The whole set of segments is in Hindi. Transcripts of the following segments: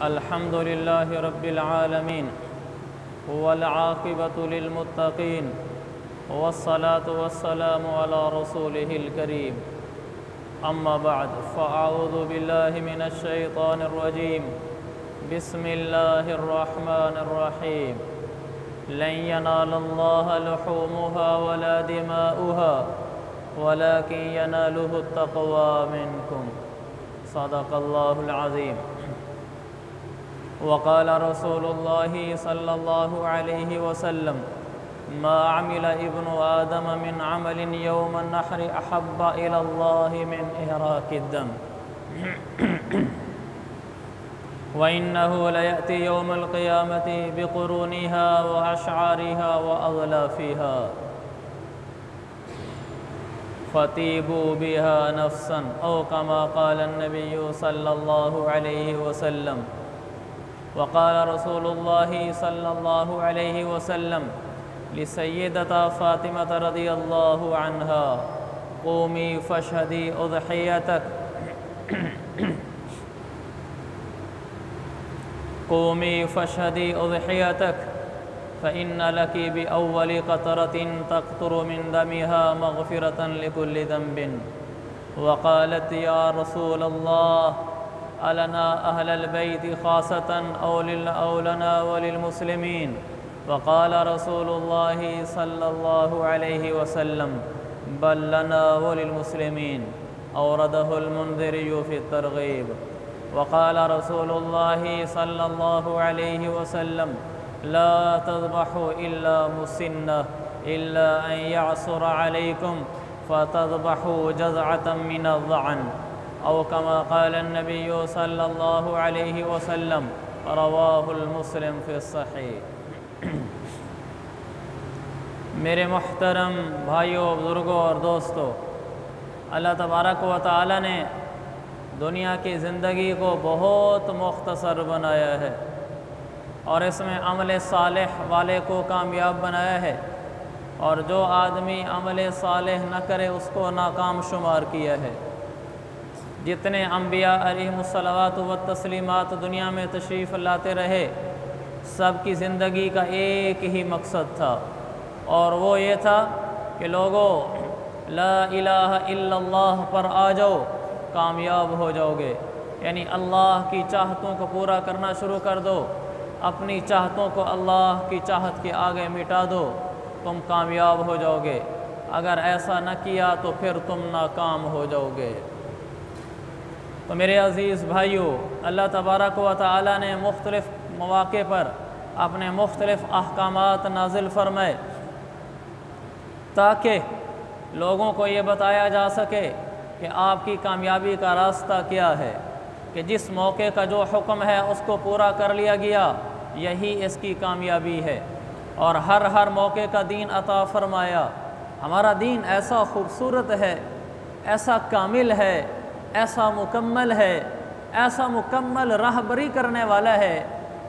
अल्हम्दुलिल्लाहि रब्बिल आलमीन वल आक़िबतु लिल मुत्तक़ीन वस्सलातु वस्सलामु अला रसूलिहिल करीम अम्मा बअद फ़अऊज़ु बिल्लाहि मिनश शैतानिर रजीम बिस्मिल्लाहिर रहमानिर रहीम लन यनालल्लाह लुहूमुहा वला दिमाउहा वलाकिन यनालुहु तक़वा मिनकुम सदक़ल्लाहुल अज़ीम। वक़ाल रसूलुल्लाहि सल्लल्लाहु अलैहि वसल्लम मा अमिला इब्नु आदम मिन अमलिन यौमन नहरि अहब्बा इलल्लाहि मिन इहराक़िद्दम व इन्नहु लयअति यौमल क़ियामति बिक़ुरूनिहा व अशआरिहा व अग़लाफ़िहा फ़तीबू बिहा नफ़्सन औ कमा क़ाल अन्नबिय्यु सल्लल्लाहु अलैहि वसल्लम। वक़ाल रसूलुल्लाहि सल्लल्लाहु अलैहि वसल्लम लिसय्यदता फ़ातिमत रज़ियल्लाहु अन्हा क़ूमी फ़शहदी उज़हियतक क़ूमी फ़शहदी उज़हियतक फ़इन्न लकी बिअव्वलि क़तरतिन तक़तुरु मिन दमिहा मग़फ़िरतन लिकुल्लि ज़ंबिन। वक़ालत या रसूलल्लाह अलना अहलल बैति ख़ासतन औ लना वलिल मुस्लिमीन। वक़ाल रसूलुल्लाहि सल्लल्लाहु अलैहि वसल्लम बल लना वलिल मुस्लिमीन औरदहुल मुंज़िरी फ़ी तरग़ीब। वक़ाल रसूलुल्लाहि सल्लल्लाहु अलैहि वसल्लम ला तज़बहू इल्ला मुसिन्नह इल्ला अन यअसुर अलैकुम फ़तज़बहू जज़अतम मिनज़्ज़अन औ कमा क़ाल अन्नबिय्यु सल्लल्लाहु अलैहि वसल्लम रवाहुल मुस्लिम फ़ी सहीह। मेरे मुहतरम भाइयों, बुज़ुर्गों और दोस्तों, अल्लाह तबारक व तआला ने दुनिया की ज़िंदगी को बहुत मुख्तसर बनाया है और इसमें अमल सालेह वाले को कामयाब बनाया है और जो आदमी अमल सालेह न करे उसको नाकाम शुमार किया है। जितने अम्बिया अलैहिमुस्सलावातु व तस्लीमात दुनिया में तशरीफ़ लाते रहे, सब की ज़िंदगी का एक ही मकसद था और वो ये था कि लोगों ला इलाहा इल्लल्लाह पर आ जाओ, कामयाब हो जाओगे। यानी अल्लाह की चाहतों को पूरा करना शुरू कर दो, अपनी चाहतों को अल्लाह की चाहत के आगे मिटा दो, तुम कामयाब हो जाओगे। अगर ऐसा न किया तो फिर तुम नाकाम हो जाओगे। तो मेरे अज़ीज़ भाइयों, अल्लाह तबारक व तआला ने मुख्तलिफ़ मौक़े पर अपने मुख्तलिफ़ अहकामात नाज़िल फ़रमाए ताकि लोगों को ये बताया जा सके कि आपकी कामयाबी का रास्ता क्या है, कि जिस मौके का जो हुक्म है उसको पूरा कर लिया गया, यही इसकी कामयाबी है। और हर मौके का दीन अता फ़रमाया। हमारा दीन ऐसा ख़ूबसूरत है, ऐसा कामिल है, ऐसा मुकम्मल है, ऐसा मुकम्मल रहबरी करने वाला है।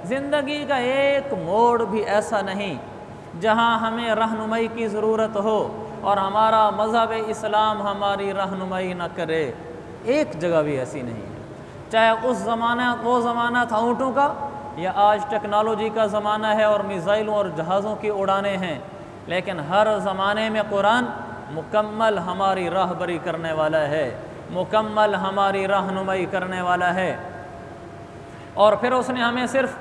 ज़िंदगी का एक मोड़ भी ऐसा नहीं जहाँ हमें रहनुमाई की ज़रूरत हो और हमारा मज़हब इस्लाम हमारी रहनुमाई न करे। एक जगह भी ऐसी नहीं है, चाहे उस ज़माना वो ज़माना था ऊँटों का या आज टेक्नोलॉजी का ज़माना है और मिसाइलों और जहाज़ों की उड़ानें हैं, लेकिन हर ज़माने में कुरान मुकम्मल हमारी रहबरी करने वाला है, मुकम्मल हमारी रहनुमाई करने वाला है। और फिर उसने हमें सिर्फ़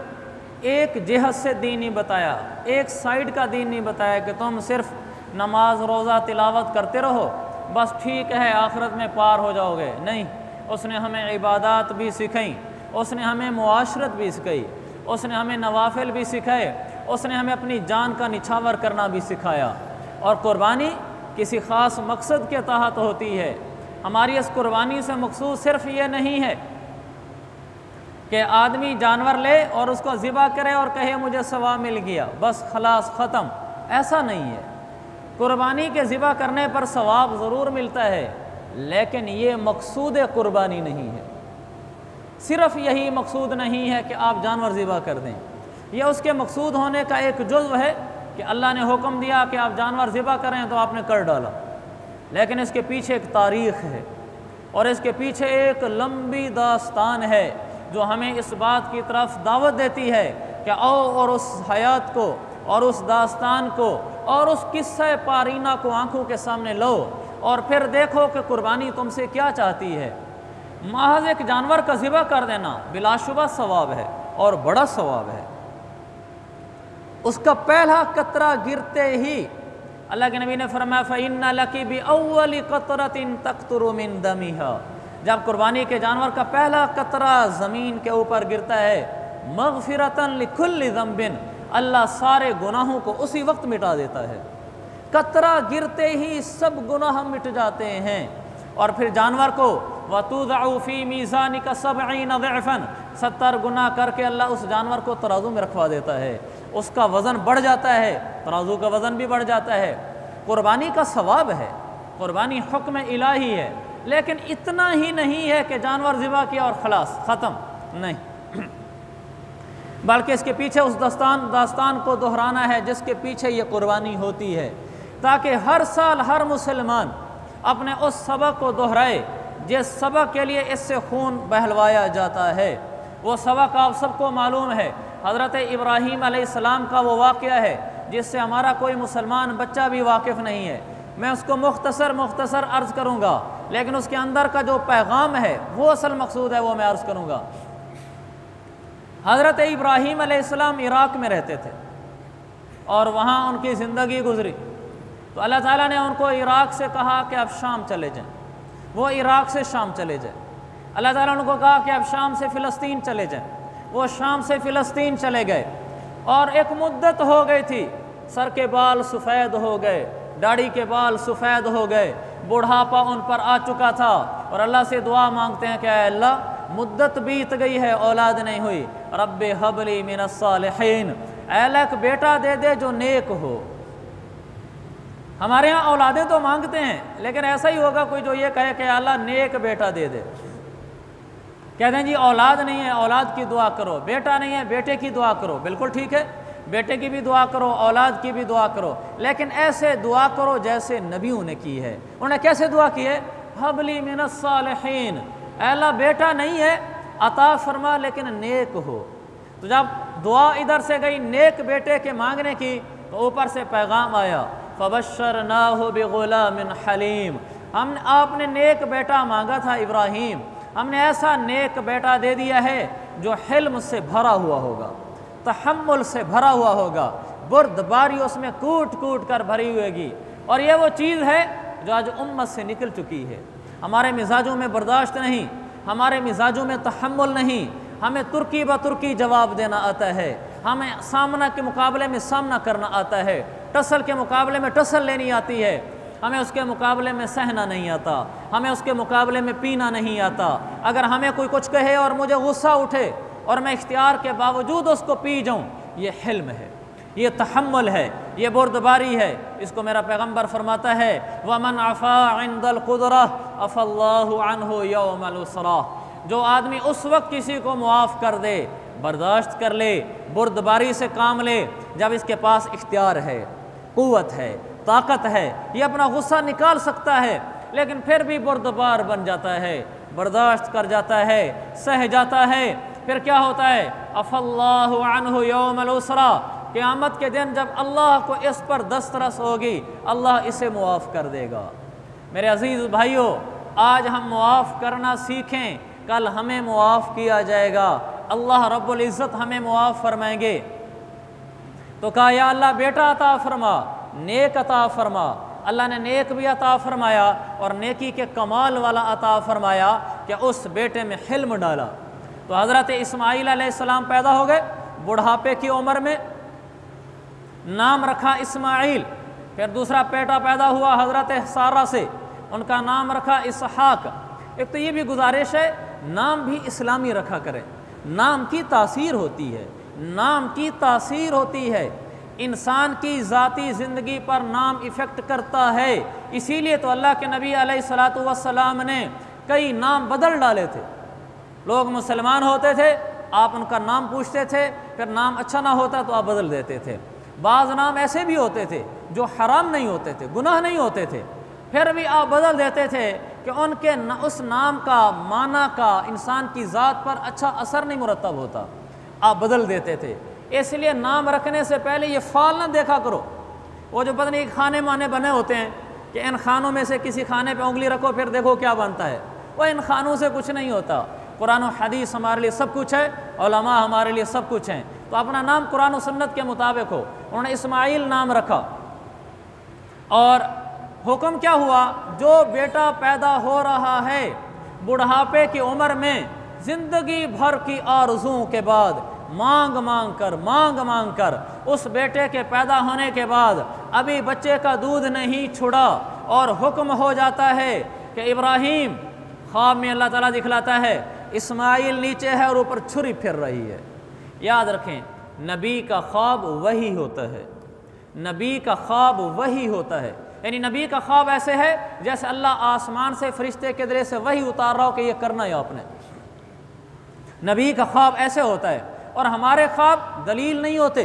एक जिहत से दीन नहीं बताया, एक साइड का दीन नहीं बताया कि तुम सिर्फ़ नमाज रोज़ा तिलावत करते रहो बस ठीक है आखिरत में पार हो जाओगे। नहीं, उसने हमें इबादत भी सिखाई, उसने हमें मुआशरत भी सिखाई, उसने हमें नवाफिल भी सिखाए, उसने हमें अपनी जान का निछावर करना भी सिखाया। और कुर्बानी किसी ख़ास मकसद के तहत होती है। हमारी इस कुर्बानी से मकसूद सिर्फ़ ये नहीं है कि आदमी जानवर ले और उसको ज़िबा करे और कहे मुझे सवाब मिल गया, बस खलास ख़त्म, ऐसा नहीं है। कुर्बानी के ज़िबा करने पर सवाब ज़रूर मिलता है, लेकिन ये मकसूद कुर्बानी नहीं है। सिर्फ़ यही मकसूद नहीं है कि आप जानवर ज़िबा कर दें, यह उसके मकसूद होने का एक जुज़्व है कि अल्लाह ने हुक्म दिया कि आप जानवर ज़िबा करें तो आपने कर डाला, लेकिन इसके पीछे एक तारीख़ है और इसके पीछे एक लंबी दास्तान है जो हमें इस बात की तरफ दावत देती है कि आओ और उस हयात को और उस दास्तान को और उस किस्से पारीना को आंखों के सामने लो और फिर देखो कि कुर्बानी तुमसे क्या चाहती है। महज एक जानवर का ज़िबा कर देना बिलाशुबा सवाब है और बड़ा सवाब है। उसका पहला कतरा गिरते ही अल्लाह के नबी ने फरमाया फ़इन्ना लकी बि अव्वलि क़तरतिन तक़तुरु मिन दमिहा, जब कुर्बानी के जानवर का पहला कतरा ज़मीन के ऊपर गिरता है, मग़फ़िरतन लिकुल्लि ज़ंबिन, अल्लाह सारे गुनाहों को उसी वक्त मिटा देता है। कतरा गिरते ही सब गुनाह मिट जाते हैं। और फिर जानवर को वतुज़अ फ़ी मीज़ानिका 70 ज़िअफ़न, 70 गुना करके अल्लाह उस जानवर को तराजू में रखवा देता है, उसका वज़न बढ़ जाता है, तराजू का वज़न भी बढ़ जाता है। कुर्बानी का सवाब है, कुर्बानी हुक्म इलाही है, लेकिन इतना ही नहीं है कि जानवर ज़िबा किया और खलास ख़त्म, नहीं, बल्कि इसके पीछे उस दास्तान को दोहराना है जिसके पीछे ये कुर्बानी होती है, ताकि हर साल हर मुसलमान अपने उस सबक को दोहराए जिस सबक के लिए इससे खून बहलवाया जाता है। वो सबक आप सबको मालूम है, हज़रत इब्राहीम अलैहिस्सलाम का वो वाक़या है जिससे हमारा कोई मुसलमान बच्चा भी वाकिफ़ नहीं है। मैं उसको मुख्तसर अर्ज़ करूँगा, लेकिन उसके अंदर का जो पैगाम है वो असल मकसूद है वो मैं अर्ज़ करूँगा। हज़रत इब्राहीम अलैहिस्सलाम इराक़ में रहते थे और वहाँ उनकी ज़िंदगी गुजरी, तो अल्लाह ताला ने उनको इराक़ से कहा कि आप शाम चले जाएं। वो इराक़ से शाम चले जाए। अल्लाह ताला ने उनको कहा कि आप शाम से फ़िलिस्तीन चले जाएं। वो शाम से फ़िलिस्तीन चले गए और एक मुद्दत हो गई थी, सर के बाल सफ़ेद हो गए, दाढ़ी के बाल सफ़ेद हो गए, बुढ़ापा उन पर आ चुका था और अल्लाह से दुआ मांगते हैं कि अल्लाह मुद्दत बीत गई है, औलाद नहीं हुई, रब्बे हबली मिनस सालिहीन, अल्लाह एक बेटा दे दे जो नेक हो। हमारे यहाँ औलादें तो मांगते हैं, लेकिन ऐसा ही होगा कोई जो ये कहे कि अल्लाह नेक बेटा दे दे। कहते हैं जी औलाद नहीं है, औलाद की दुआ करो, बेटा नहीं है, बेटे की दुआ करो। बिल्कुल ठीक है, बेटे की भी दुआ करो, औलाद की भी दुआ करो, लेकिन ऐसे दुआ करो जैसे नबियों ने की है। उन्होंने कैसे दुआ की है? हबली मिनस सालिहीन, अल्लाह बेटा नहीं है अता फरमा लेकिन नेक हो। तो जब दुआ इधर से गई नेक बेटे के मांगने की, तो ऊपर से पैगाम आया फ़बश्शरनाहु बिग़ुलामिन हलीम, आपने नेक बेटा मांगा था इब्राहीम, हमने ऐसा नेक बेटा दे दिया है जो हिल्म से भरा हुआ होगा, तहम्मुल से भरा हुआ होगा, बुर्दबारी उसमें कूट कूट कर भरी होगी। और ये वो चीज़ है जो आज उम्मत से निकल चुकी है। हमारे मिजाजों में बर्दाश्त नहीं, हमारे मिजाजों में तहम्मुल नहीं। हमें तुर्की ब तुर्की जवाब देना आता है, हमें सामना के मुकाबले में सामना करना आता है, टसल के मुकाबले में टसल लेनी आती है, हमें उसके मुकाबले में सहना नहीं आता, हमें उसके मुकाबले में पीना नहीं आता। अगर हमें कोई कुछ कहे और मुझे गुस्सा उठे और मैं इख्तियार के बावजूद उसको पी जाऊँ, ये हिल्म है, ये तहम्मुल है, ये बुर्दबारी है। इसको मेरा पैगम्बर फरमाता है वमन अफ़ा इंदल क़ुदरा अफ़ल्लाहु अन्हु यौमल उसरा, जो आदमी उस वक्त किसी को मुआफ़ कर दे, बर्दाश्त कर ले, बुर्दबारी से काम ले, जब इसके पास इख्तियार है, क़ुव्वत है, ताकत है, ये अपना गुस्सा निकाल सकता है, लेकिन फिर भी बुर्दबार बन जाता है, बर्दाश्त कर जाता है, सह जाता है। फिर क्या होता है? अफ़ल्लाहु अन्हु यौमल उसरा, क़यामत के दिन जब अल्लाह को इस पर दस्तरस होगी, अल्लाह इसे मुआफ़ कर देगा। मेरे अज़ीज़ भाइयों, आज हम मुआफ़ करना सीखें, कल हमें मुआफ़ किया जाएगा, अल्लाह रब्बुल इज़्ज़त हमें मुआफ़ फरमाएंगे। तो कहा या अल्लाह बेटा अता फरमा, नेक अता फरमा। अल्लाह ने नेक भी अता फरमाया और नेकी के कमाल वाला अता फरमाया कि उस बेटे में हिल्म डाला। तो हज़रत इस्माईल अलैहिस्सलाम पैदा हो गए बुढ़ापे की उम्र में, नाम रखा इस्माईल। फिर दूसरा बेटा पैदा हुआ हज़रत सारा से, उनका नाम रखा इसहाक। एक तो ये भी गुजारिश है, नाम भी इस्लामी रखा करें, नाम की तासीर होती है, नाम की तासीर होती है, इंसान की ज़ाती ज़िंदगी पर नाम इफ़ेक्ट करता है। इसीलिए तो अल्लाह के नबी अलैहिस्सलातु वस्सलाम ने कई नाम बदल डाले थे। लोग मुसलमान होते थे, आप उनका नाम पूछते थे, फिर नाम अच्छा ना होता तो आप बदल देते थे। बाज़ नाम ऐसे भी होते थे जो हराम नहीं होते थे, गुनाह नहीं होते थे, फिर भी आप बदल देते थे कि उनके उस नाम का माना का इंसान की ज़ात पर अच्छा असर नहीं मुरतब होता, आप बदल देते थे। इसलिए नाम रखने से पहले ये फ़ाल ना देखा करो। वो जो पता नहीं खाने माने बने होते हैं कि इन खानों में से किसी खाने पे उंगली रखो फिर देखो क्या बनता है, वो इन खानों से कुछ नहीं होता। कुरान और हदीस हमारे लिए सब कुछ है, उलमा हमारे लिए सब कुछ हैं। तो अपना नाम कुरान और सुन्नत के मुताबिक हो। उन्होंने इस्माइल नाम रखा और हुक्म क्या हुआ, जो बेटा पैदा हो रहा है बुढ़ापे की उम्र में, ज़िंदगी भर की आरज़ुओं के बाद मांग मांग कर उस बेटे के पैदा होने के बाद अभी बच्चे का दूध नहीं छुड़ा और हुक्म हो जाता है कि इब्राहीम, ख्वाब में अल्लाह ताला दिखलाता है इस्माइल नीचे है और ऊपर छुरी फिर रही है। याद रखें, नबी का ख्वाब वही होता है, नबी का ख्वाब वही होता है। यानी नबी का ख्वाब ऐसे है जैसे अल्लाह आसमान से फरिश्ते के ज़रिए से वही उतार रहा हो कि ये करना है आपने। नबी का ख्वाब ऐसे होता है। और हमारे ख्वाब दलील नहीं होते,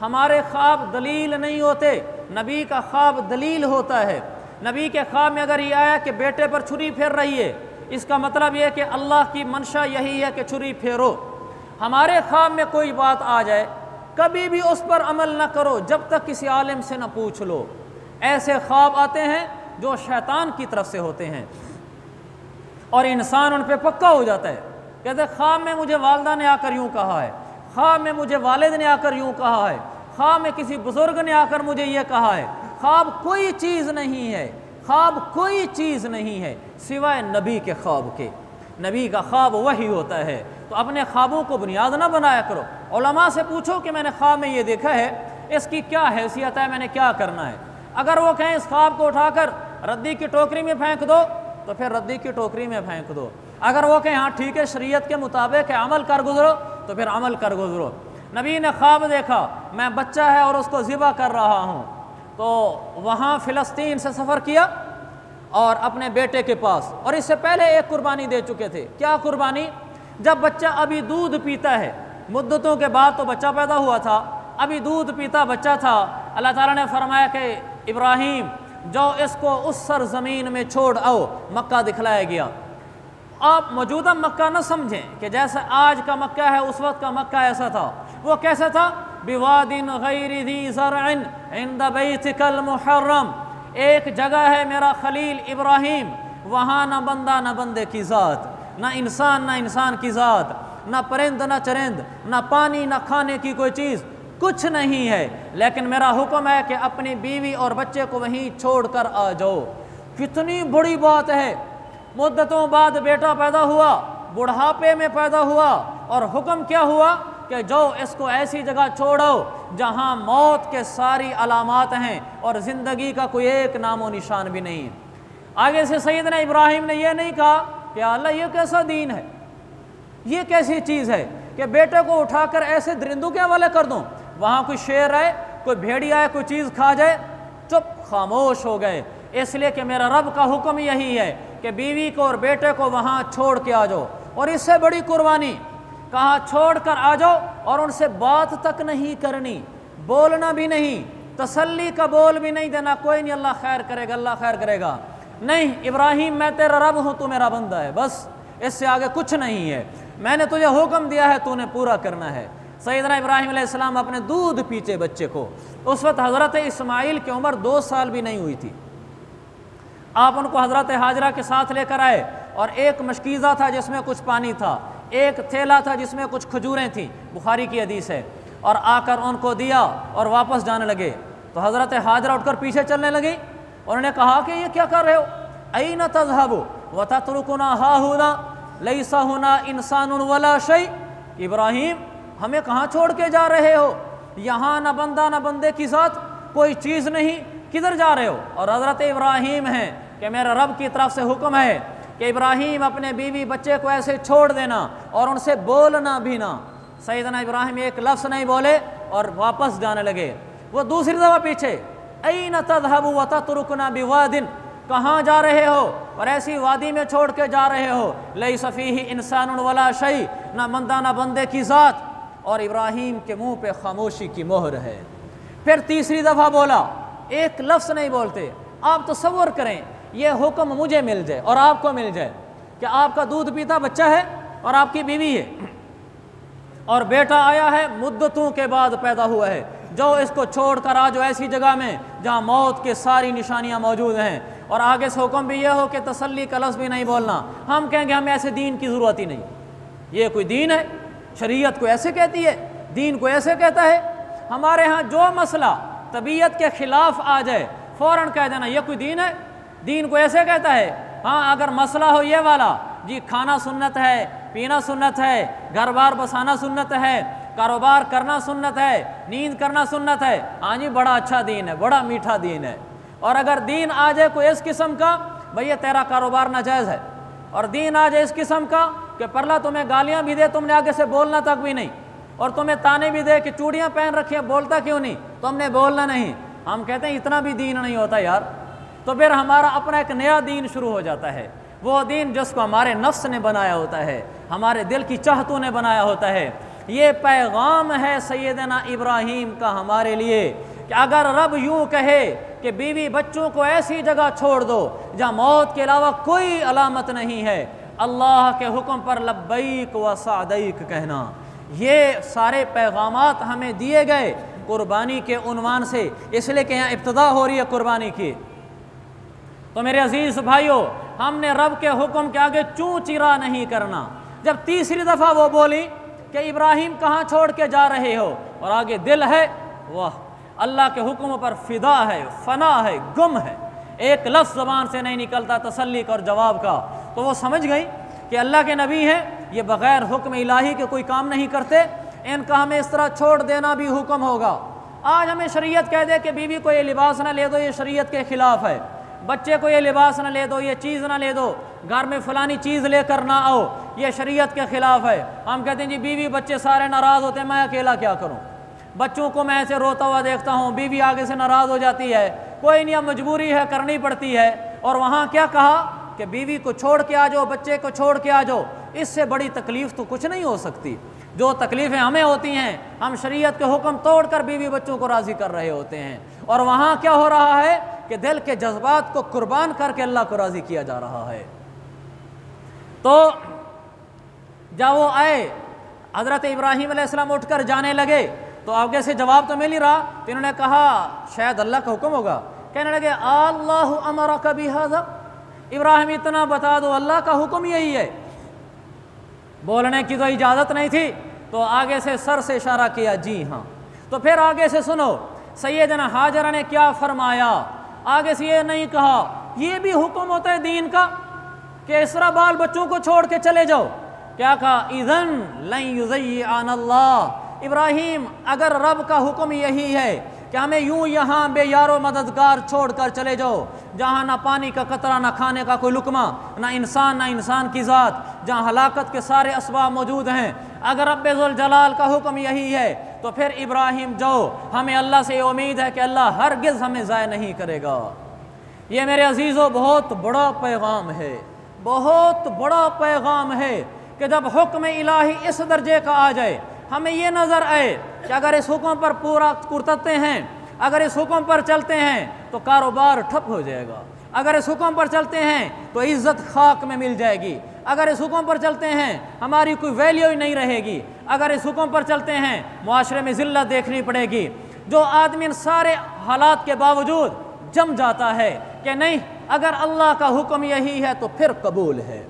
हमारे ख्वाब दलील नहीं होते, नबी का ख्वाब दलील होता है। नबी के ख्वाब में अगर ये आया कि बेटे पर छुरी फेर रही है, इसका मतलब ये है कि अल्लाह की मंशा यही है कि छुरी फेरो। हमारे ख्वाब में कोई बात आ जाए, कभी भी उस पर अमल न करो जब तक किसी आलिम से न पूछ लो। ऐसे ख्वाब आते हैं जो शैतान की तरफ से होते हैं और इंसान उन पर पक्का हो जाता है। कहते ख्वाब में मुझे वालदा ने आकर यूँ कहा है, ख्वाब में मुझे वालिद ने आकर यूँ कहा है, ख्वाब में किसी बुजुर्ग ने आकर मुझे ये कहा है। ख्वाब कोई चीज़ नहीं है, ख्वाब कोई चीज़ नहीं है सिवाय नबी के ख्वाब के। नबी का ख्वाब वही होता है। तो अपने ख्वाबों को बुनियाद ना बनाया करो। उलमा से पूछो कि मैंने ख्वाब में ये देखा है, इसकी क्या हैसियत है, मैंने क्या करना है। अगर वो कहें इस ख्वाब को उठाकर रद्दी की टोकरी में फेंक दो तो फिर रद्दी की टोकरी में फेंक दो। अगर वो कहें हाँ ठीक है शरीयत के मुताबिक है, अमल कर गुजरो, तो फिर अमल कर गुजरो। नबी ने ख्वाब देखा मैं बच्चा है और उसको ज़िबा कर रहा हूँ, तो वहाँ फ़िलिस्तीन से सफ़र किया और अपने बेटे के पास, और इससे पहले एक कुर्बानी दे चुके थे। क्या कुर्बानी? जब बच्चा अभी दूध पीता है, मुद्दतों के बाद तो बच्चा पैदा हुआ था, अभी दूध पीता बच्चा था, अल्लाह ताला ने फरमाया कि इब्राहीम जाओ इसको उस सरजमीन में छोड़ आओ। मक्का दिखलाया गया। आप मौजूदा मक्का न समझें कि जैसा आज का मक्का है उस वक्त का मक्का ऐसा था। वो कैसा था? बिवादिन गैरि ज़ी ज़रअन इंद बैतिकल मुहर्रम, एक जगह है मेरा खलील इब्राहीम, वहाँ न बंदा न बंदे की ज़ात, न इंसान की ज़ात, न परिंद न चरिंद, न पानी न खाने की कोई चीज़, कुछ नहीं है। लेकिन मेरा हुक्म है कि अपनी बीवी और बच्चे को वहीं छोड़ कर आ जाओ। कितनी बड़ी बात है। मुद्दतों बाद बेटा पैदा हुआ, बुढ़ापे में पैदा हुआ, और हुक्म क्या हुआ कि जाओ इसको ऐसी जगह छोड़ो जहाँ मौत के सारी अलामात हैं और ज़िंदगी का कोई एक नामो निशान भी नहीं। आगे से सैयदना इब्राहीम ने यह नहीं कहा कि अल्लाह ये कैसा दीन है, ये कैसी चीज़ है कि बेटे को उठाकर ऐसे दरिंदों के हवाले कर दूँ। वहाँ कोई शेर है, कोई भेड़िया है, कोई चीज़ खा जाए, चुप खामोश हो गए। इसलिए कि मेरा रब का हुक्म यही है कि बीवी को और बेटे को वहाँ छोड़ के आ जाओ। और इससे बड़ी कुर्बानी कहा छोड़ कर आ जाओ और उनसे बात तक नहीं करनी, बोलना भी नहीं, तसल्ली का बोल भी नहीं देना, कोई नहीं अल्लाह खैर करेगा, अल्लाह खैर करेगा। नहीं, इब्राहीम मैं तेरा रब हूँ, तू मेरा बंदा है, बस इससे आगे कुछ नहीं है। मैंने तुझे हुक्म दिया है, तूने पूरा करना है। सैयदना इब्राहीम अलैहिस्सलाम अपने दूध पीते बच्चे को, उस वक्त हज़रत इस्माइल की उम्र 2 साल भी नहीं हुई थी। आप उनको हज़रत हाजरा के साथ लेकर आए और एक मशकीज़ा था जिसमें कुछ पानी था, एक थैला था जिसमें कुछ खजूरें थीं, बुखारी की हदीस है, और आकर उनको दिया और वापस जाने लगे। तो हज़रत हाजरा उठकर पीछे चलने लगी। उन्होंने कहा कि ये क्या कर रहे हो? ऐना तज़हबु व तत्रुकुना हाहुना लैसा हुना इंसानुन वला शै। इब्राहीम हमें कहाँ छोड़ के जा रहे हो? यहाँ न बंदा न बंदे की ज़ात, कोई चीज़ नहीं, किधर जा रहे हो? और हज़रत इब्राहीम हैं कि मेरा रब की तरफ से हुक्म है कि इब्राहीम अपने बीवी बच्चे को ऐसे छोड़ देना और उनसे बोलना भी ना। सैयदना इब्राहीम एक लफ्ज़ नहीं बोले और वापस जाने लगे। वो दूसरी दफ़ा पीछे, ऐना तज़हबु व तत्रुकुना बिवादिन, कहाँ जा रहे हो और ऐसी वादी में छोड़ के जा रहे हो, लैसा फ़ीही इंसानुन वला शै, ना बंदा ना बंदे की ज़ात। और इब्राहीम के मुंह पे खामोशी की मोहर है। फिर तीसरी दफ़ा बोला, एक लफ्ज़ नहीं बोलते। आप तसव्वुर करें, ये हुक्म मुझे मिल जाए और आपको मिल जाए कि आपका दूध पीता बच्चा है और आपकी बीवी है और बेटा आया है मुद्दतों के बाद पैदा हुआ है, जो इसको छोड़कर आ जो ऐसी जगह में जहाँ मौत के सारी निशानियाँ मौजूद हैं, और आगे से हुक्म भी यह हो कि तसल्ली का लफ्ज़ भी नहीं बोलना। हम कहेंगे हमें ऐसे दीन की ज़रूरत ही नहीं, ये कोई दीन है? शरीयत को ऐसे कहती है, दीन को ऐसे कहता है। हमारे यहाँ जो मसला तबीयत के ख़िलाफ़ आ जाए फ़ौरन कह देना ये कोई दीन है, दीन को ऐसे कहता है। हाँ, अगर मसला हो ये वाला जी, खाना सुन्नत है, पीना सुन्नत है, घर बार बसाना सुन्नत है, कारोबार करना सुन्नत है, नींद करना सुन्नत है, हाँ जी बड़ा अच्छा दीन है, बड़ा मीठा दीन है। और अगर दीन आ जाए कोई इस किस्म का, भैया तेरा कारोबार नाजायज़ है, और दीन आ जाए इस किस्म का कि परला तुम्हें गालियाँ भी दे, तुमने आगे से बोलना तक भी नहीं, और तुम्हें ताने भी दे कि चूड़ियाँ पहन रखी हैं, बोलता क्यों नहीं, तुमने बोलना नहीं, हम कहते हैं इतना भी दीन नहीं होता यार। तो फिर हमारा अपना एक नया दीन शुरू हो जाता है, वो दीन जिसको हमारे नफ्स ने बनाया होता है, हमारे दिल की चाहतों ने बनाया होता है। ये पैगाम है सैयदना इब्राहीम का हमारे लिए कि अगर रब यूँ कहे कि बीवी बच्चों को ऐसी जगह छोड़ दो जहाँ मौत के अलावा कोई अलामत नहीं है, अल्लाह के हुक्म पर लब्बैक व सादैक कहना, ये सारे पैगामात हमें दिए गए कुर्बानी के उन्वान से, इसलिए कि यहाँ इब्तिदा हो रही है कुर्बानी की। तो मेरे अजीज़ भाइयों, हमने रब के हुक्म के आगे चूँ चिरा नहीं करना। जब तीसरी दफ़ा वो बोली कि इब्राहीम कहाँ छोड़ के जा रहे हो, और आगे दिल है, वाह, अल्लाह के हुक्म पर फिदा है, फना है, गुम है, एक लफ्ज़ ज़बान से नहीं निकलता तसल्ली का और जवाब का। तो वो समझ गई कि अल्लाह के नबी हैं, ये बग़ैर हुक्म इलाही के कोई काम नहीं करते, इनका हमें इस तरह छोड़ देना भी हुक्म होगा। आज हमें शरीयत कह दे कि बीवी को ये लिबास ना ले दो, ये शरीयत के ख़िलाफ़ है, बच्चे को ये लिबास ना ले दो, ये चीज़ ना ले दो, घर में फ़लानी चीज़ लेकर ना आओ, ये शरीयत के ख़िलाफ़ है। हम कहते हैं जी बीवी बच्चे सारे नाराज़ होते हैं, मैं अकेला क्या करूं, बच्चों को मैं ऐसे रोता हुआ देखता हूं, बीवी आगे से नाराज़ हो जाती है, कोई नहीं, अब मजबूरी है, करनी पड़ती है। और वहाँ क्या कहा कि बीवी को छोड़ के आ जाओ, बच्चे को छोड़ के आ जाओ, इससे बड़ी तकलीफ़ तो कुछ नहीं हो सकती। जो तकलीफ़ें हमें होती हैं, हम शरीयत के हुक्म तोड़कर बीवी बच्चों को राज़ी कर रहे होते हैं। और वहाँ क्या हो रहा है कि दिल के जज्बात को कुर्बान करके अल्लाह को राज़ी किया जा रहा है। तो जब वो आए, हज़रत इब्राहीम अलैहिस्सलाम उठकर जाने लगे, तो आगे से जवाब तो मिल ही रहा, तो इन्होंने कहा शायद अल्लाह का हुक्म होगा। कहने लगे अल्लाहु अमरका बिहाज़ा, इब्राहीम इतना बता दो अल्लाह का हुक्म यही है। बोलने की तो इजाज़त नहीं थी, तो आगे से सर से इशारा किया जी हाँ। तो फिर आगे से सुनो सैयदना हाजरा ने क्या फरमाया। आगे से ये नहीं कहा, ये भी हुक्म होता है दीन का कि इस तरह बाल बच्चों को छोड़ के चले जाओ। क्या कहा, इज़न लन युज़य्यिअन अल्लाह, इब्राहीम अगर रब का हुक्म यही है कि हमें यूं यहाँ बेयारो मददगार छोड़कर चले जाओ, जहाँ ना पानी का कतरा, ना खाने का कोई लुकमा, ना इंसान की ज़ात, जहाँ हलाकत के सारे असबाब मौजूद हैं, अगर रब्बुल जलाल का हुक्म यही है तो फिर इब्राहीम जाओ, हमें अल्लाह से उम्मीद है कि अल्लाह हरगिज़ हमें ज़ाय नहीं करेगा। ये मेरे अजीज़ों बहुत बड़ा पैगाम है, बहुत बड़ा पैगाम है कि जब हुक्म इलाही इस दर्जे का आ जाए, हमें ये नज़र आए कि अगर इस हुक्म पर पूरा कुर्तते हैं, अगर इस हुक्म पर चलते हैं तो कारोबार ठप हो जाएगा, अगर इस हुक्म पर चलते हैं तो इज़्ज़त खाक में मिल जाएगी, अगर इस हुक्म पर चलते हैं हमारी कोई वैल्यू ही नहीं रहेगी, अगर इस हुक्म पर चलते हैं मुआशरे में ज़िल्लत देखनी पड़ेगी। जो आदमी इन सारे हालात के बावजूद जम जाता है कि नहीं, अगर अल्लाह का हुक्म यही है तो फिर कबूल है,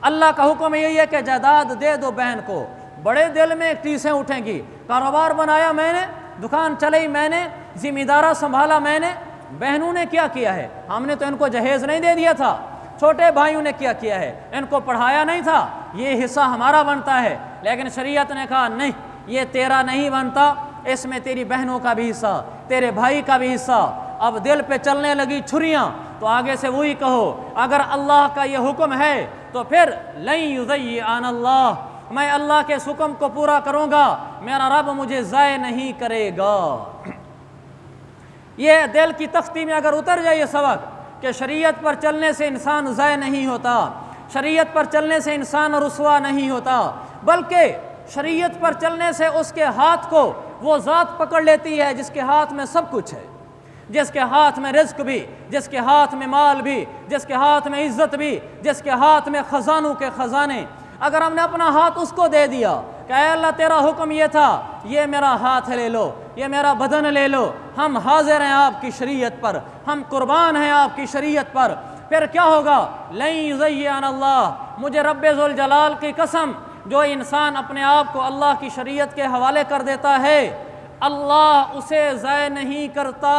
अल्लाह का हुक्म यही है कि जायदाद दे दो बहन को, बड़े दिल में टीसें उठेंगी, कारोबार बनाया मैंने, दुकान चलाई मैंने, जिम्मेदारा संभाला मैंने, बहनों ने क्या किया है, हमने तो इनको जहेज नहीं दे दिया था, छोटे भाइयों ने क्या किया है, इनको पढ़ाया नहीं था, ये हिस्सा हमारा बनता है। लेकिन शरीयत ने कहा नहीं, ये तेरा नहीं बनता, इसमें तेरी बहनों का भी हिस्सा, तेरे भाई का भी हिस्सा। अब दिल पे चलने लगी छुरियाँ, तो आगे से वही कहो, अगर अल्लाह का ये हुक्म है तो फिर लन युज़य्यिअन अल्लाह, मैं अल्लाह के हुक्म को पूरा करूँगा, मेरा रब मुझे ज़ाय नहीं करेगा। ये दिल की तख्ती में अगर उतर जाए ये सबक कि शरीयत पर चलने से इंसान ज़ाय नहीं होता, शरीयत पर चलने से इंसान रुसवा नहीं होता, बल्कि शरीयत पर चलने से उसके हाथ को वो ज़ात पकड़ लेती है जिसके हाथ में सब कुछ है। जिसके हाथ में रिज्क भी, जिसके हाथ में माल भी, जिसके हाथ में इज्जत भी, जिसके हाथ में खजानों के खजाने, अगर हमने अपना हाथ उसको दे दिया कि अल्लाह तेरा हुक्म ये था, ये मेरा हाथ ले लो, ये मेरा बदन ले लो, हम हाजिर हैं आपकी शरीयत पर, हम कुर्बान हैं आपकी शरीयत पर, फिर क्या होगा? लन युज़य्यिन अल्लाह, मुझे रब्बे ज़ुल जलाल की कसम, जो इंसान अपने आप को अल्लाह की शरीयत के हवाले कर देता है, अल्लाह उसे ज़ाय नहीं करता,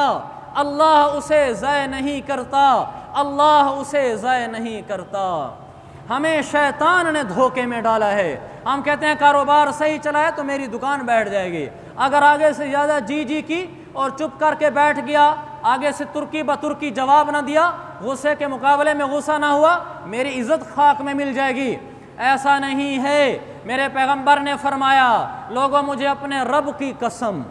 अल्लाह उसे ज़ाय नहीं करता, अल्लाह उसे ज़ाय नहीं करता। हमें शैतान ने धोखे में डाला है। हम कहते हैं कारोबार सही चला है तो मेरी दुकान बैठ जाएगी, अगर आगे से ज़्यादा जी की और चुप करके बैठ गया, आगे से तुर्की ब तुर्की जवाब ना दिया, गुस्से के मुकाबले में गुस्सा ना हुआ, मेरी इज़्ज़त खाक में मिल जाएगी। ऐसा नहीं है। मेरे पैगंबर ने फरमाया, लोगों मुझे अपने रब की कसम,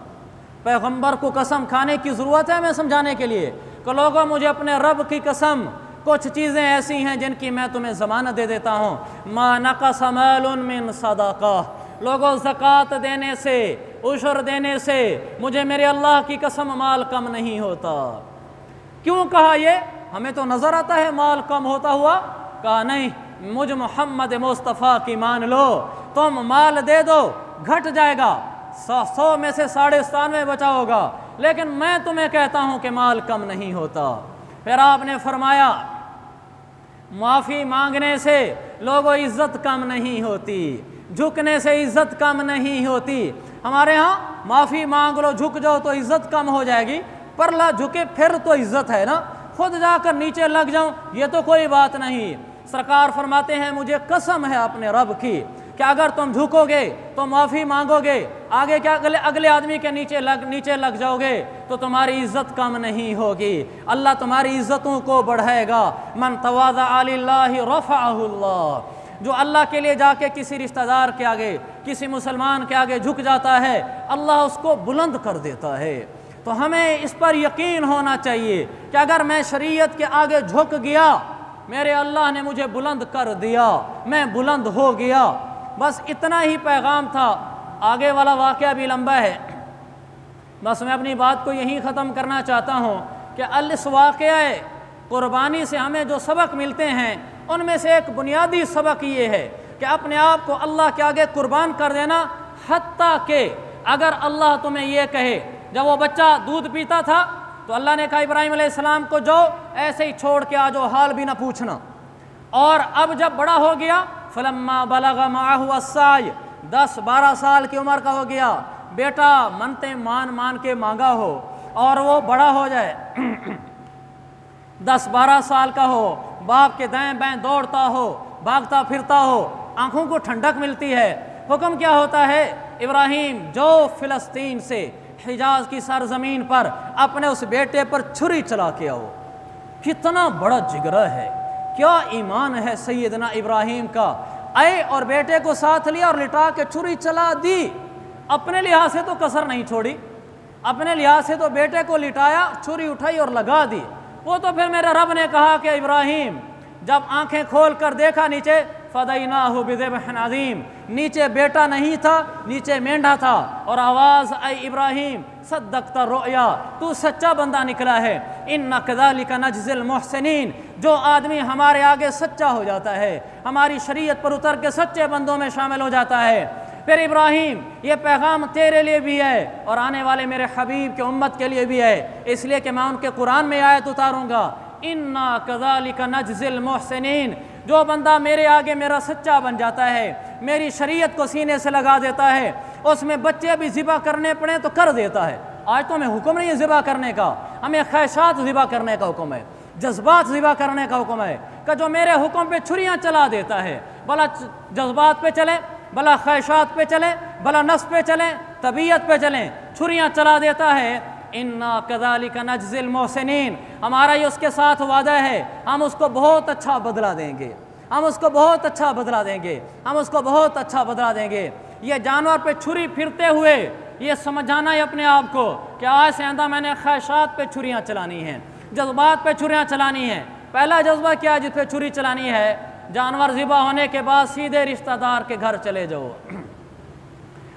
पैगंबर को कसम खाने की ज़रूरत है मैं समझाने के लिए कि लोगों मुझे अपने रब की कसम, कुछ चीज़ें ऐसी हैं जिनकी मैं तुम्हें ज़मानत दे देता हूँ। मा नक़स मालुन मिन सदक़ा, लोगों ज़कात देने से, उशर देने से मुझे मेरे अल्लाह की कसम माल कम नहीं होता। क्यों कहा ये? हमें तो नज़र आता है माल कम होता हुआ। कहा नहीं, मुझ मोहम्मद मुस्तफ़ा की मान लो, तुम माल दे दो घट जाएगा, 100 में से 97 बचा होगा, लेकिन मैं तुम्हें कहता हूँ कि माल कम नहीं होता। फिर आपने फरमाया, माफ़ी मांगने से लोगों इज़्ज़त कम नहीं होती, झुकने से इज़्ज़त कम नहीं होती। हमारे यहाँ माफ़ी मांग लो, झुक जाओ तो इज़्ज़त कम हो जाएगी, पर ला झुके फिर तो इज़्ज़त है ना, खुद जाकर नीचे लग जाऊं ये तो कोई बात नहीं। सरकार फरमाते हैं, मुझे कसम है अपने रब की कि अगर तुम झुकोगे तो माफ़ी मांगोगे, आगे क्या अगले आदमी के नीचे लग जाओगे तो तुम्हारी इज़्ज़त कम नहीं होगी, अल्लाह तुम्हारी इज़्ज़तों को बढ़ाएगा। मन तवाज़ा लिल्लाहि रफ़अहुल्लाह, जो अल्लाह के लिए जाके किसी रिश्तेदार के आगे, किसी मुसलमान के आगे झुक जाता है, अल्लाह उसको बुलंद कर देता है। तो हमें इस पर यकीन होना चाहिए कि अगर मैं शरीयत के आगे झुक गया, मेरे अल्लाह ने मुझे बुलंद कर दिया, मैं बुलंद हो गया। बस इतना ही पैगाम था। आगे वाला वाक़या भी लंबा है, बस मैं अपनी बात को यहीं ख़त्म करना चाहता हूँ कि इस वाक़या कुर्बानी से हमें जो सबक मिलते हैं, उनमें से एक बुनियादी सबक ये है कि अपने आप को अल्लाह के आगे कुर्बान कर देना। हत्ता कि अगर अल्लाह तुम्हें ये कहे, जब वो बच्चा दूध पीता था तो अल्लाह ने कहा इब्राहीम अलैहिस्सलाम को, जो ऐसे ही छोड़ के आ जाओ, हाल भी ना पूछना। और अब जब बड़ा हो गया, फलम्मा बलगा माहु अस्साय, 10-12 साल की उम्र का हो गया, बेटा मनते मान के मांगा हो और वो बड़ा हो जाए, 10-12 साल का हो, बाप के दाएं बाएं दौड़ता हो, भागता फिरता हो, आंखों को ठंडक मिलती है। हुक्म क्या होता है? इब्राहीम जो फ़िलिस्तीन से हिजाज की सरजमीन पर अपने उस बेटे पर छुरी चला के आओ। कितना बड़ा जिगरा है, क्या ईमान है सैयदना इब्राहीम का। आए और बेटे को साथ लिया और लिटा के छुरी चला दी। अपने लिहाज से तो कसर नहीं छोड़ी, अपने लिहाज से तो बेटे को लिटाया, छुरी उठाई और लगा दी। वो तो फिर मेरे रब ने कहा कि इब्राहीम, जब आंखें खोल कर देखा नीचे, फ़दैनाहु बिज़िब्हिन अज़ीम, नीचे बेटा नहीं था, नीचे मेंढा था, और आवाज़ आई, इब्राहीम सद्दक़्ता रुया, तू सच्चा बंदा निकला है। इन्ना कज़ालिका नजज़िल मुहसिनीन, जो आदमी हमारे आगे सच्चा हो जाता है, हमारी शरीयत पर उतर के सच्चे बंदों में शामिल हो जाता है। फिर इब्राहीम, ये पैगाम तेरे लिए भी है और आने वाले मेरे हबीब के उम्मत के लिए भी है, इसलिए कि मैं उनके कुरान में आयत उतारूँगा, इन्ना कज़ालिका नजज़िल मुहसिनीन, जो बंदा मेरे आगे मेरा सच्चा बन जाता है, मेरी शरीयत को सीने से लगा देता है, उसमें बच्चे भी ज़िबा करने पड़े तो कर देता है। आज तो हमें हुक्म नहीं है ज़िबा करने का, हमें ख्वाहिशात ज़िबा करने का हुक्म है, जज्बात ज़िबा करने का हुक्म है। कि जो मेरे हुक्म पे छुरियाँ चला देता है, भला जज्बात पे चले, भला ख्वाहिशात पे चले, भला नफ्स पे चले, तबीयत पे चलें, छुरियाँ चला देता है। इन्ना कज़ालिका नजज़िल मुहसिनीन, हमारा ये उसके साथ वादा है, हम उसको बहुत अच्छा बदला देंगे, हम उसको बहुत अच्छा बदला देंगे, हम उसको बहुत अच्छा बदला देंगे। ये जानवर पे छुरी फिरते हुए ये समझाना है अपने आप को कि आज से आइंदा मैंने ख्वाहिशात पे छुरियाँ चलानी हैं, जज्बात पे छुरियाँ चलानी हैं। पहला जज्बा क्या है जिस पे छुरी चलानी है? जानवर ज़िबा होने के बाद सीधे रिश्तेदार के घर चले जाओ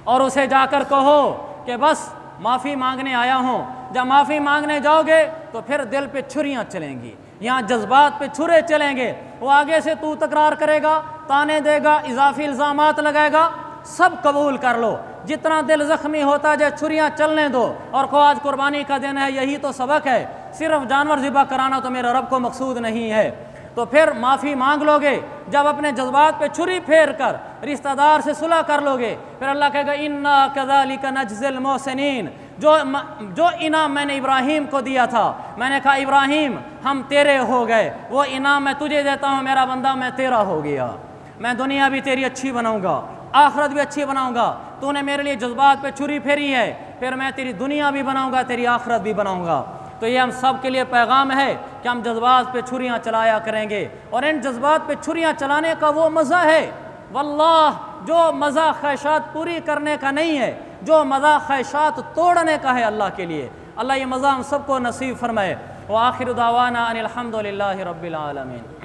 और उसे जाकर कहो कि बस माफ़ी मांगने आया हूँ, जब माफ़ी मांगने जाओगे तो फिर दिल पे छुरियाँ चलेंगी, यहाँ जज्बात पे छुरे चलेंगे। वो आगे से तू तकरार करेगा, ताने देगा, इजाफी इल्ज़ामात लगाएगा, सब कबूल कर लो। जितना दिल ज़ख्मी होता जाए छुरियाँ चलने दो और को आज कुर्बानी का दिन है, यही तो सबक है। सिर्फ जानवर ज़िबा कराना तो मेरे रब को मकसूद नहीं है। तो फिर माफ़ी मांग लोगे, जब अपने जज्बात पे छुरी फेर कर रिश्तेदार से सुलह कर लोगे, फिर अल्लाह कहेगा इन्ना कज़ालिका नज्ज़िल मोहसिनीन। जो इनाम मैंने इब्राहीम को दिया था, मैंने कहा इब्राहीम हम तेरे हो गए, वो इनाम मैं तुझे देता हूँ मेरा बंदा, मैं तेरा हो गया। मैं दुनिया भी तेरी अच्छी बनाऊँगा, आखिरत भी अच्छी बनाऊँगा। तूने मेरे लिए जज्बात पे छुरी फेरी है, फिर मैं तेरी दुनिया भी बनाऊँगा, तेरी आखिरत भी बनाऊँगा। तो ये हम सब के लिए पैगाम है कि हम जज्बात पे छुरियाँ चलाया करेंगे, और इन जज्बात पे छुरियाँ चलाने का वो मज़ा है वल्लाह जो मज़ा ख्वाहिशात पूरी करने का नहीं है, जो मज़ा ख्वाहिशात तोड़ने का है अल्लाह के लिए। अल्लाह ये मज़ा हम सबको नसीब फरमाए। व आखिर दावाना अनिल हम्दुलिल्लाहि रब्बिल आलमीन।